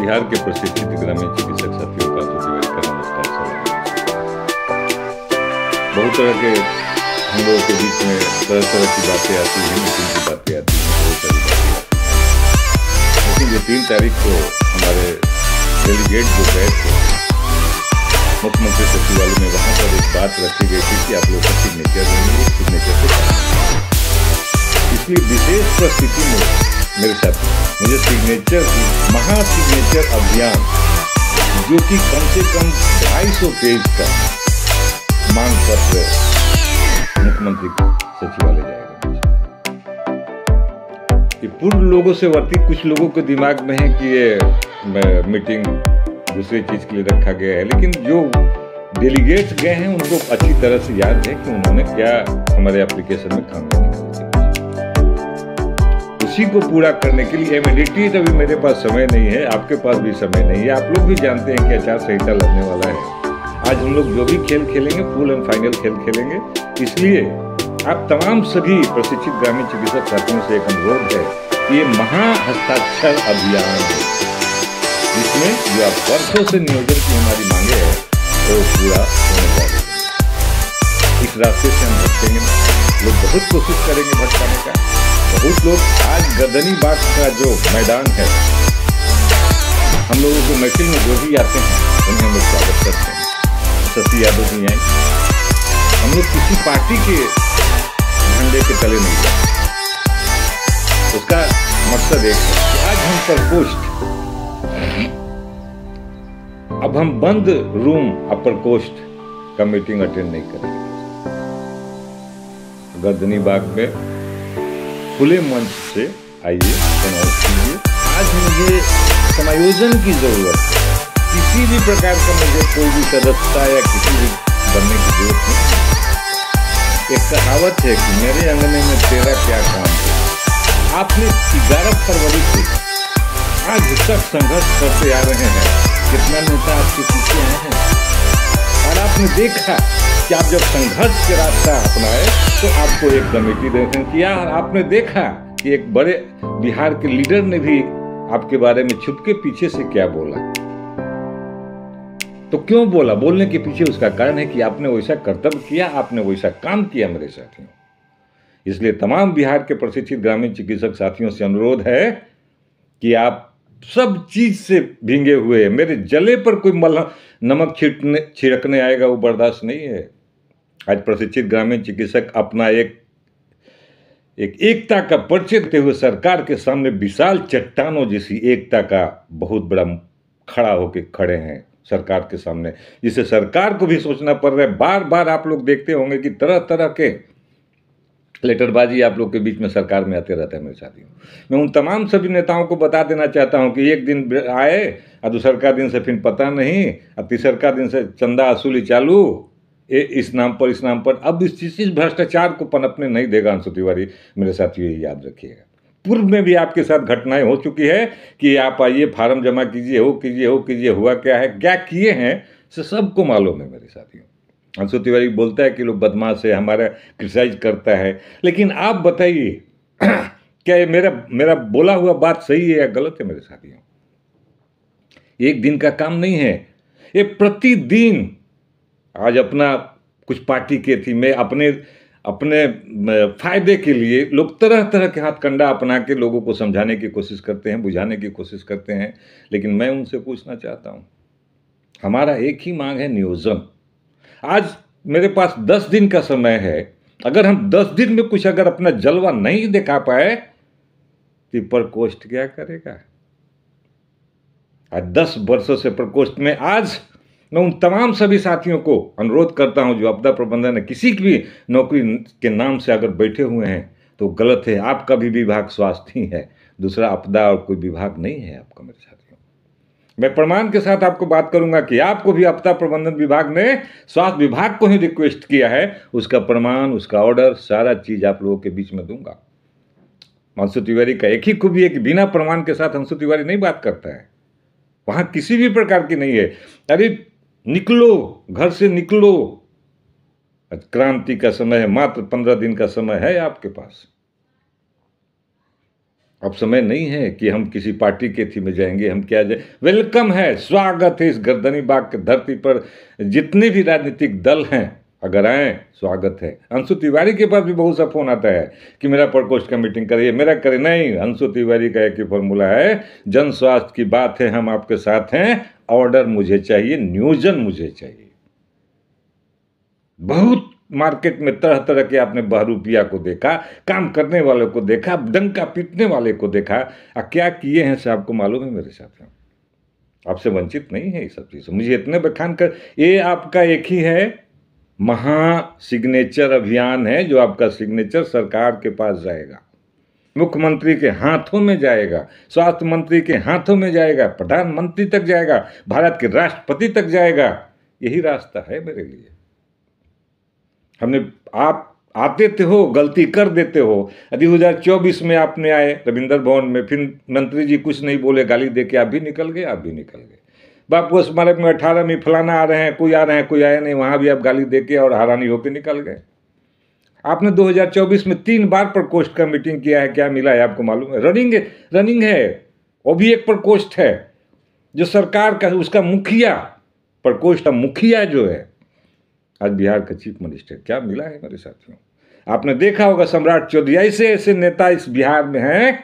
बिहार के प्रशिक्षित ग्रामीण चिकित्सक साथियों का नमस्कार सलाम। बहुत तरह के हम लोगों के बीच में तरह तरह की बातें आती हैं, मीटिंग की बातें आती हैं, बहुत सारी बातें आती हैं। लेकिन जो 3 तारीख को हमारे डेलीगेट जो गए थे मुख्यमंत्री सचिवालय में, वहाँ पर एक बात रखी गई थी कि आप लोग का सिग्नेचर देंगे, सिग्नेचर से इसलिए विशेष परिस्थिति में मेरे साथ मुझे सिग्नेचर महा सिग्नेचर अभियान जो कि कम से कम 250 पेज का मांग पत्र मुख्यमंत्री सचिवालय जाएगा। ये पूर्व लोगों से वर्ती कुछ लोगों के दिमाग में है कि ये मीटिंग दूसरी चीज के लिए रखा गया है, लेकिन जो डेलीगेट्स गए हैं उनको अच्छी तरह से याद है कि उन्होंने क्या हमारे एप्लीकेशन में खामियां निकाली। उसी को पूरा करने के लिए इमीडिएटली अभी मेरे पास समय नहीं है, आपके पास भी समय नहीं है। आप लोग भी जानते हैं कि आचार संहिता लगने वाला है। आज हम लोग जो भी खेल खेलेंगे फुल एंड फाइनल खेल खेलेंगे। इसलिए आप तमाम सभी प्रशिक्षित ग्रामीण चिकित्सक साथियों से एक अनुरोध है कि ये महा हस्ताक्षर अभियान है, जिसमें जो आप वर्षों से नियोजन की हमारी मांगे है वो पूरा होने जा रही है। इस रास्ते से हम भटकेंगे, लोग बहुत कोशिश करेंगे भटकाने का। बहुत लोग आज गर्दनी बाग का जो मैदान है, हम लोगों के महफिल में जो भी आते हैं उन्हें हम लोग स्वागत करते हैं। शशि यादव जी आए, हम लोग किसी पार्टी के झंडे के तले नहीं जाते। उसका मकसद एक है कि आज हम प्रकोष्ठ, अब हम बंद रूम प्रकोष्ठ का मीटिंग अटेंड नहीं करेंगे। गर्दनी बाग में खुले मंच से आइए, अनाउंस कीजिए। आज मुझे समायोजन की जरूरत है, किसी भी प्रकार का मुझे कोई भी सदस्यता या किसी भी बनने की जरूरत नहीं। एक कहावत है कि मेरे अंगने में तेरा क्या काम है। आपने 11 फरवरी से आज तक संघर्ष करते आ रहे हैं, कितना नेता आपके पीछे आए हैं, और आपने देखा कि आप जब संघर्ष के रास्ता अपनाए तो आपको एक कमेटी देखने किया, और आपने देखा कि एक बड़े बिहार के लीडर ने भी आपके बारे में छुपके पीछे से क्या बोला। तो क्यों बोला? बोलने के पीछे उसका कारण है कि आपने वैसा कर्तव्य किया, आपने वैसा काम किया मेरे साथियों। इसलिए तमाम बिहार के प्रशिक्षित ग्रामीण चिकित्सक साथियों से अनुरोध है कि आप सब चीज से भींगे हुए, मेरे जले पर कोई नमक छिड़कने आएगा वो बर्दाश्त नहीं है। आज प्रशिक्षित ग्रामीण चिकित्सक अपना एकता का परिचय देते हुए सरकार के सामने विशाल चट्टानों जैसी एकता का बहुत बड़ा खड़ा होकर खड़े हैं सरकार के सामने, जिसे सरकार को भी सोचना पड़ रहा है। बार बार आप लोग देखते होंगे कि तरह तरह के लेटरबाजी आप लोग के बीच में सरकार में आते रहता है मेरे साथियों। मैं उन तमाम सभी नेताओं को बता देना चाहता हूं कि एक दिन आए और दूसरा दिन से फिर पता नहीं, और तीसरा दिन से चंदा वसूली चालू, इस नाम पर। अब इस भ्रष्टाचार को पनपने नहीं देगा अंशु तिवारी, मेरे साथियों ये याद रखिएगा। पूर्व में भी आपके साथ घटनाएं हो चुकी है कि आप आइए फार्म जमा कीजिए, हो कीजिए, हुआ क्या है, क्या किए हैं से सबको मालूम है मेरे साथियों। अंशु तिवारी बोलता है कि लोग बदमाश है, हमारा क्रिटिसाइज करता है, लेकिन आप बताइए क्या ये मेरा बोला हुआ बात सही है या गलत है मेरे साथियों? एक दिन का काम नहीं है, ये प्रतिदिन। आज अपना कुछ पार्टी के थी में अपने फायदे के लिए लोग तरह तरह के हाथकंडा अपना के लोगों को समझाने की कोशिश करते हैं, बुझाने की कोशिश करते हैं। लेकिन मैं उनसे पूछना चाहता हूं, हमारा एक ही मांग है, नियोजन। आज मेरे पास 10 दिन का समय है। अगर हम 10 दिन में कुछ अगर अपना जलवा नहीं दिखा पाए तो प्रकोष्ठ क्या करेगा? आज 10 वर्षों से प्रकोष्ठ में, आज मैं उन तमाम सभी साथियों को अनुरोध करता हूं जो आपदा प्रबंधन है, किसी की भी नौकरी के नाम से अगर बैठे हुए हैं तो गलत है। आपका भी विभाग स्वास्थ्य ही है, दूसरा आपदा और कोई विभाग नहीं है आपका मेरे साथियों। मैं प्रमाण के साथ आपको बात करूंगा कि आपको भी आपदा प्रबंधन विभाग ने स्वास्थ्य विभाग को ही रिक्वेस्ट किया है, उसका प्रमाण, उसका ऑर्डर, सारा चीज आप लोगों के बीच में दूंगा। अंशु तिवारी का एक ही खूबी है कि बिना प्रमाण के साथ अंशु तिवारी नहीं बात करता है, वहां किसी भी प्रकार की नहीं है। अरे निकलो, घर से निकलो, क्रांति का समय है, मात्र 15 दिन का समय है आपके पास। अब समय नहीं है कि हम किसी पार्टी के थी में जाएंगे, हम क्या जाए। वेलकम है, स्वागत है इस गर्दनी बाग की धरती पर। जितने भी राजनीतिक दल हैं अगर आए, स्वागत है। अंशु तिवारी के पास भी बहुत सा फोन आता है कि मेरा प्रकोष्ठ का मीटिंग करिए, मेरा करे। नहीं, अंशु तिवारी का एक ही फॉर्मूला है, जन स्वास्थ्य की बात है, हम आपके साथ हैं, ऑर्डर मुझे चाहिए, नियोजन मुझे चाहिए। बहुत मार्केट में तरह तरह के आपने बहरूपिया को देखा, काम करने वाले को देखा, डंका पीटने वाले को देखा। क्या किए हैं से आपको मालूम है मेरे साथ में? आपसे वंचित नहीं है ये सब चीज़। मुझे इतने बखान कर, ये आपका एक ही है, महा सिग्नेचर अभियान है, जो आपका सिग्नेचर सरकार के पास जाएगा, मुख्यमंत्री के हाथों में जाएगा, स्वास्थ्य मंत्री के हाथों में जाएगा, प्रधानमंत्री तक जाएगा, भारत के राष्ट्रपति तक जाएगा। यही रास्ता है मेरे लिए। हमने, आप आते थे हो, गलती कर देते हो। 2024 में आपने आए रविंद्र भवन में, फिर मंत्री जी कुछ नहीं बोले, गाली दे के आप भी निकल गए, आप भी निकल गए। बापू स्मारक में 18 में फलाना आ रहे हैं, कोई आ रहे हैं, कोई आया नहीं, वहां भी आप गाली दे के और हैरानी होकर निकल गए। आपने 2024 में 3 बार प्रकोष्ठ का मीटिंग किया है, क्या मिला है आपको मालूम है? रनिंग है, वो भी एक प्रकोष्ठ है जो सरकार का, उसका मुखिया, प्रकोष्ठ का मुखिया जो है आज बिहार का चीफ मिनिस्टर। क्या मिला है मेरे साथियों? आपने देखा होगा सम्राट चौधरी, ऐसे ऐसे नेता इस बिहार में हैं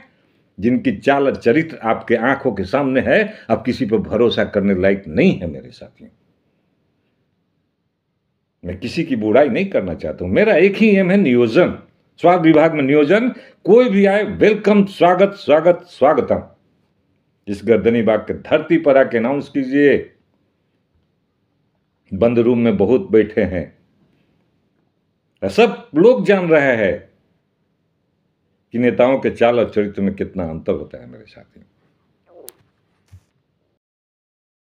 जिनकी चाल चरित्र आपके आंखों के सामने है, अब किसी पर भरोसा करने लायक नहीं है मेरे साथियों। मैं किसी की बुराई नहीं करना चाहता हूं, मेरा एक ही एम है, नियोजन। स्वास्थ्य विभाग में नियोजन, कोई भी आए वेलकम, स्वागत स्वागत स्वागतम। इस गर्दनी बाग के धरती पर आके अनाउंस कीजिए। बंद रूम में बहुत बैठे हैं, सब लोग जान रहे हैं कि नेताओं के चाल और चरित्र में कितना अंतर होता है मेरे साथियों।